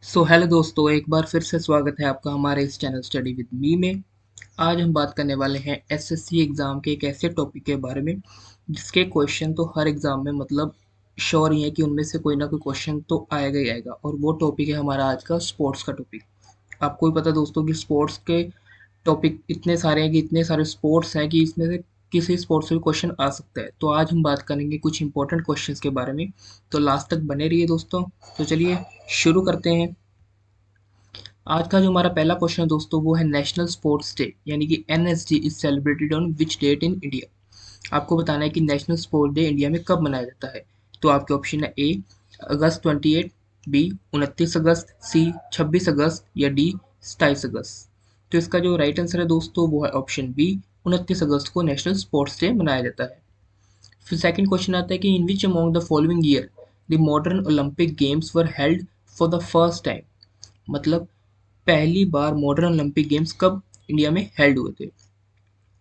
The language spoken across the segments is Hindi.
हेलो दोस्तों, एक बार फिर से स्वागत है आपका हमारे इस चैनल स्टडी विद मी में। आज हम बात करने वाले हैं एसएससी एग्ज़ाम के एक ऐसे टॉपिक के बारे में जिसके क्वेश्चन तो हर एग्ज़ाम में मतलब श्योर ही है कि उनमें से कोई ना कोई क्वेश्चन तो आएगा ही आएगा। और वो टॉपिक है हमारा आज का स्पोर्ट्स का टॉपिक। आपको भी पता दोस्तों कि स्पोर्ट्स के टॉपिक इतने सारे हैं कि इतने सारे स्पोर्ट्स हैं कि इसमें से किसी स्पोर्ट्स से भी क्वेश्चन आ सकता है। तो आज हम बात करेंगे कुछ इंपॉर्टेंट क्वेश्चंस के बारे में। तो लास्ट तक बने रहिए दोस्तों। तो चलिए शुरू करते हैं। आज का जो हमारा पहला क्वेश्चन है दोस्तों वो है नेशनल स्पोर्ट्स डे यानी कि NSD is celebrated on which date in India. आपको बताना है कि नेशनल स्पोर्ट्स डे इंडिया में कब मनाया जाता है। तो आपके ऑप्शन है ए अगस्त 28, बी 29 अगस्त, सी 26 अगस्त या डी 27 अगस्त। तो इसका जो राइट आंसर है दोस्तों वो है ऑप्शन बी, 29 अगस्त को नेशनल स्पोर्ट्स डे मनाया जाता है। फिर सेकंड क्वेश्चन आता है कि in which among the following year the modern Olympic games were held for the first time. मतलब पहली बार मॉडर्न ओलंपिक गेम्स कब इंडिया में हेल्ड हुए थे।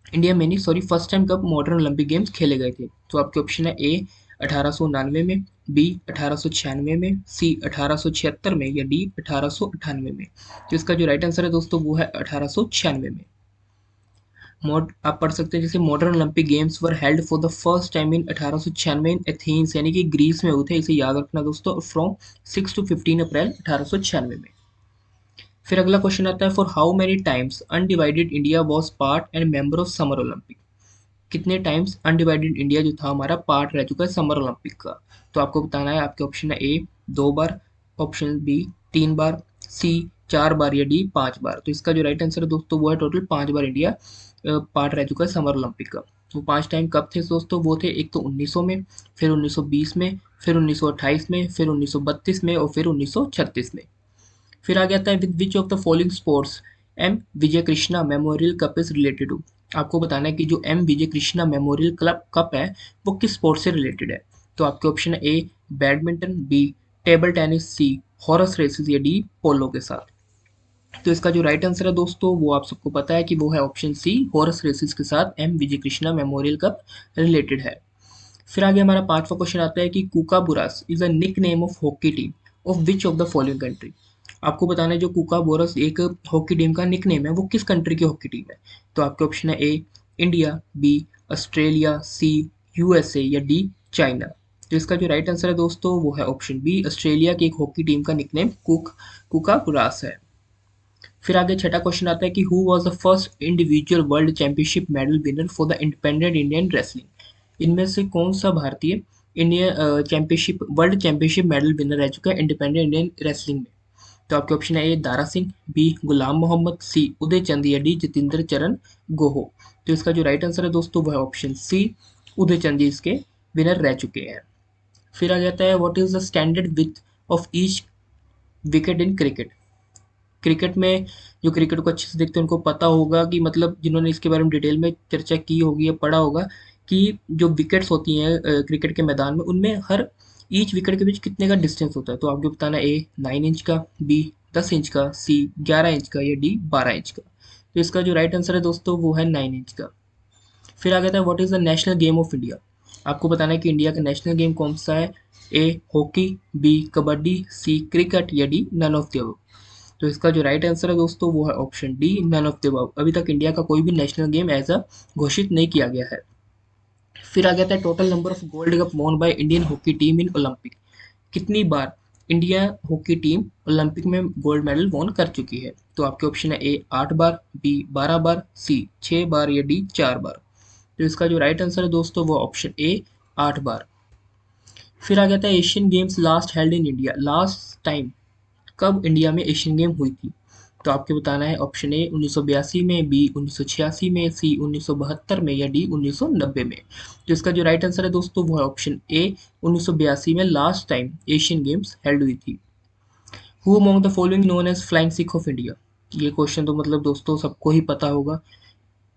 इंडिया में नहीं, सॉरी, फर्स्ट टाइम कब मॉडर्न ओलंपिक गेम्स खेले गए थे। तो आपके ऑप्शन है ए 1899 में, बी 1896 में, सी 1876 में या डी 1898 में। तो इसका जो राइट आंसर है दोस्तों वो है 1896 में। मोड आप पढ़ सकते हैं जैसे modern Olympic games were held for the first time in 1896 in Athens यानी कि ग्रीस में हुए थे। इसे याद रखना दोस्तों, फ्रॉम 6 to 15 अप्रैल 1896 में। फिर अगला क्वेश्चन आता है for how many times undivided India was part and member of summer Olympic. कितने टाइम्स अनडिवाइडेड इंडिया जो था हमारा पार्ट रह चुका है समर ओलंपिक का। तो आपको बताना है। आपके ऑप्शन है ए 2 बार, ऑप्शन बी 3 बार, सी 4 बार या डी 5 बार। तो इसका जो राइट आंसर है दोस्तों वो है टोटल 5 बार इंडिया पार्ट रह चुका है समर ओलंपिक का। वो 5 टाइम कब थे दोस्तों, वो थे एक तो 1900 में, फिर 1920 में, फिर 1928 में, फिर 1932 में और फिर 1936 में। फिर आ जाता है with which of the following sports M Vijay Krishna memorial cup is related to. आपको बताना है कि जो M Vijay Krishna memorial club cup है वो किस स्पोर्ट से रिलेटेड है। तो आपके ऑप्शन है A badminton, B table tennis, sea horse races या डी पोलो के साथ। तो इसका जो राइट आंसर है दोस्तों वो आप सबको पता है कि वो है ऑप्शन सी, हॉर्स रेसेस के साथ M Vijay Krishna memorial cup related है। फिर आगे हमारा पांचवा क्वेश्चन आता है कि Kookaburras is a nick name of hockey team of which of the following country. आपको बताना है जो कुकाबोरस एक हॉकी टीम का निक नेम है वो किस कंट्री की हॉकी टीम है। तो आपके ऑप्शन है A India, B Australia, C USA या डी चाइना। तो इसका जो राइट आंसर है दोस्तों वो है ऑप्शन बी, ऑस्ट्रेलिया की एक हॉकी टीम का निकनेम कुकाबुरास है। फिर आगे छठा क्वेश्चन आता है कि who was the first individual world championship medal winner for the independent Indian wrestling. इनमें से कौन सा भारतीय India championship world championship medal winner रह चुका है इंडिपेंडेंट इंडियन रेसलिंग में। तो आपके ऑप्शन है ए दारा सिंह, बी गुलाम मोहम्मद, सी उदय चंद या डी जितेंद्र चरण गोहो। तो इसका जो राइट आंसर है दोस्तों वो है ऑप्शन सी, उदय चंद जी इसके विनर रह चुके हैं। फिर आ जाता है what is the standard width of each wicket in cricket. Cricket में जो क्रिकेट को अच्छे से देखते हैं उनको पता होगा कि मतलब जिन्होंने इसके बारे में डिटेल में चर्चा की होगी या पढ़ा होगा कि जो विकेट्स होती हैं क्रिकेट के मैदान में उनमें हर ईच विकेट के बीच कितने का डिस्टेंस होता है। तो आपको बताना ए 9 इंच का, बी 10 इंच का, सी 11 इंच का या डी 12 इंच का। तो इसका जो राइट आंसर है दोस्तों वो है 9 इंच का। फिर आ गया था what is the national game of India. आपको बताना है कि इंडिया का नेशनल गेम कौन सा है। A hockey, B kabaddi, C cricket या D none of the above. तो इसका जो राइट आंसर है दोस्तों वो है option D, none of the above. अभी तक इंडिया का कोई भी नेशनल गेम ऐसा घोषित नहीं किया गया है। फिर आ गया था total number of gold cup won by Indian hockey team in Olympic. कितनी बार इंडिया हॉकी टीम ओलंपिक में गोल्ड मेडल वॉन कर चुकी है। तो आपके ऑप्शन है ए 8 बार, बी 12 बार, सी 6 बार या डी 4 बार। तो इसका जो राइट आंसर है दोस्तों वो ऑप्शन ए 8 बार। फिर आ गया था Asian games last held in India. Last time कब इंडिया में एशियन गेम हुई थी। तो आपको बताना है ऑप्शन ए 1982 में, बी 1986 में, सी 1972 में या डी 1990 में। तो इसका जो राइट आंसर है दोस्तों वो है ऑप्शन ए, 1982 में last time Asian games held हुई थी। Who among the following known as flying Sikh of India. ये क्वेश्चन तो मतलब दोस्तों सबको ही पता होगा।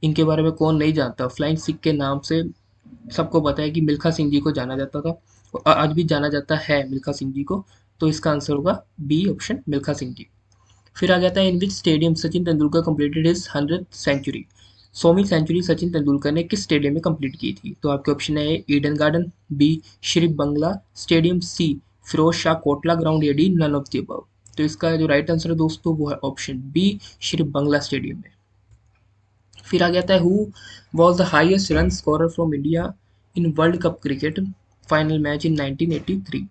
इनके बारे में कौन नहीं जानता। फ्लाइंग सिख के नाम से सबको पता है कि मिल्खा सिंह जी को जाना जाता था और आज भी जाना जाता है मिल्खा सिंह जी को। तो इसका आंसर होगा बी ऑप्शन, मिल्खा सिंह जी। फिर आ जाता है in which stadium Sachin Tendulkar completed his 100th century. 100वीं सेंचुरी सचिन तेंदुलकर ने किस स्टेडियम में कंप्लीट की थी। तो आपके ऑप्शन है A Eden garden, B Shri Bangla stadium, C Firoz Shah Kotla ground या D none of the above. तो इसका जो राइट आंसर है दोस्तों वो है option B, Shri Bangla stadium में। फिर आ जाता है who was the highest run scorer from India in world cup cricket final match in 1983।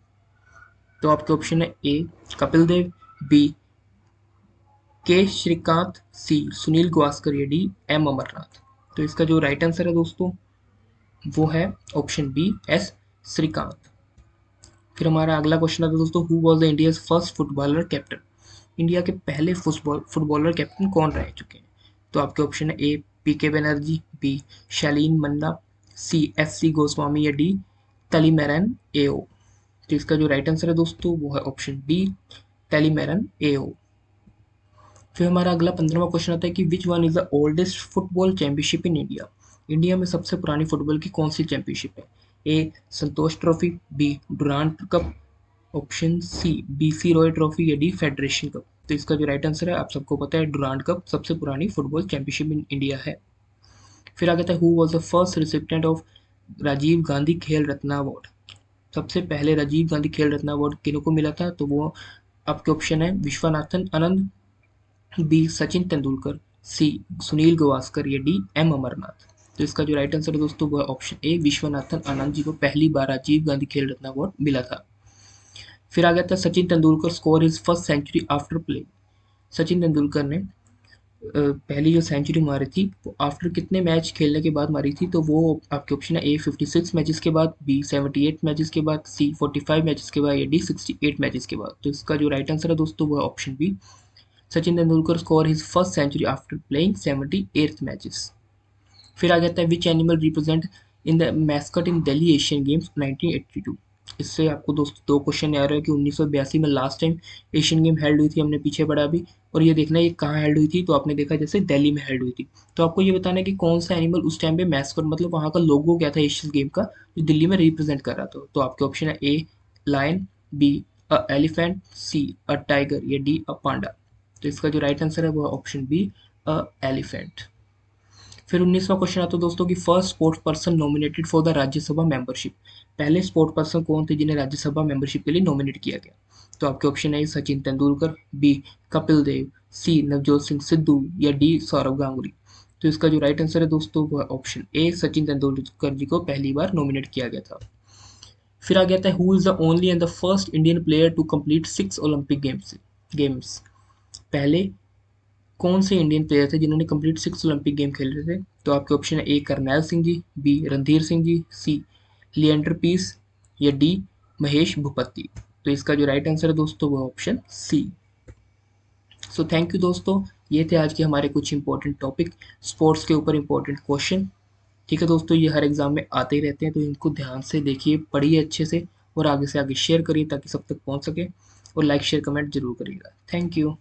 तो आपके ऑप्शन है ए कपिल देव, बी के श्रीकांत, सी सुनील गावस्कर या डी एम अमरनाथ। तो इसका जो राइट आंसर है दोस्तों वो है ऑप्शन बी एस श्रीकांत। फिर हमारा अगला क्वेश्चन आता है दोस्तों who was the India's first footballer captain. India के पहले फुटबॉलर कैप्टन कौन रह चुके हैं। तो आपके ऑप्शन है ए पी के बनर्जी, बी शालीन मन्ना, सी एस सी गोस्वामी या डी तलीमेरन एओ। तो इसका जो राइट आंसर है दोस्तों वो है ऑप्शन डी टेलीमेरन एओ। फिर हमारा अगला 15वां क्वेश्चन आता है कि which one is the oldest football championship in India. India में सबसे पुरानी फुटबॉल की कौन सी चैंपियनशिप है। A Santosh trophy, B Durand cup, option C BC Roy trophy या डी फेडरेशन कप। तो इसका जो राइट आंसर है आप सबको पता है डुरांड कप सबसे पुरानी फुटबॉल चैंपियनशिप इन इंडिया है। फिर आगे था who was the first recipient of Rajiv Gandhi Khel Ratna award. सबसे पहले राजीव गांधी खेल रत्न अवार्ड किन्हों को मिला था। तो वो आपके ऑप्शन है विश्वनाथन आनंद, बी सचिन तेंदुलकर, सी सुनील गावस्कर या डी एम अमरनाथ। तो इसका जो राइट आंसर है दोस्तों वो है ऑप्शन ए विश्वनाथन आनंद जी को पहली बार राजीव गांधी खेल रत्न अवार्ड मिला था। फिर आ गया था Sachin Tendulkar score his first century after play. Sachin Tendulkar ने पहली जो सेंचुरी मारी थी वो आफ्टर कितने मैच खेलने के बाद मारी थी। तो वो आपके ऑप्शन है ए 56 मैचेस के बाद, बी 78 मैचेस के बाद, सी 45 मैचेस के बाद या डी 68 मैचेस के बाद। तो इसका जो राइट आंसर है दोस्तों वो है option B Sachin Tendulkar score his first century after playing 78 matches. फिर आ जाता है which animal represent in the mascot in Delhi Asian games 1982। इससे आपको दोस्तों दो क्वेश्चन याद है कि 1982 में last time Asian game held हुई थी, हमने पीछे पढ़ा अभी। और ये देखना है ये कहाँ हेल्ड हुई थी। तो आपने देखा जैसे दिल्ली में हेल्ड हुई थी। तो आपको ये बताना है कि कौन सा एनिमल उस टाइम पे मैस्कट मतलब वहाँ का लोगो क्या था एशियन गेम का जो दिल्ली में रिप्रेजेंट कर रहा था। तो आपके ऑप्शन है A lion, B a elephant, C a tiger या डी अ पांडा। तो इसका जो राइट आंसर है वो है ऑप्शन बी अ एलिफेंट। फिर 19वां क्वेश्चन आता है दोस्तों कि first sports person nominated for the Rajya Sabha membership. पहले स्पोर्ट पर्सन कौन थे जिन्हें राज्यसभा मेंबरशिप के लिए नॉमिनेट किया गया। तो आपके ऑप्शन है सचिन तेंदुलकर, बी कपिल देव, सी नवजोत सिंह सिद्धू या डी सौरव गांगुली। तो इसका जो राइट आंसर है दोस्तों वो है ऑप्शन ए सचिन तेंदुलकर जी को पहली बार नॉमिनेट किया गया था। फिर आ गया था who is the only and the first Indian player to complete 6 Olympic games. पहले कौन से इंडियन प्लेयर थे जिन्होंने कंप्लीट 6 ओलंपिक गेम खेले थे। तो आपके ऑप्शन है A Karnail Singh ji, B Randhir Singh ji, C Leander Paes या डी महेश भूपति। तो इसका जो राइट आंसर है दोस्तों वो option C. So thank you दोस्तों, ये थे आज के हमारे कुछ इंपॉर्टेंट टॉपिक स्पोर्ट्स के ऊपर इंपॉर्टेंट क्वेश्चन। ठीक है दोस्तों, ये हर एग्जाम में आते ही रहते हैं तो इनको ध्यान से देखिए, पढ़िए अच्छे से और आगे से आगे शेयर करिए ताकि सब तक पहुंच सके। और लाइक शेयर कमेंट जरूर करिएगा। Thank you.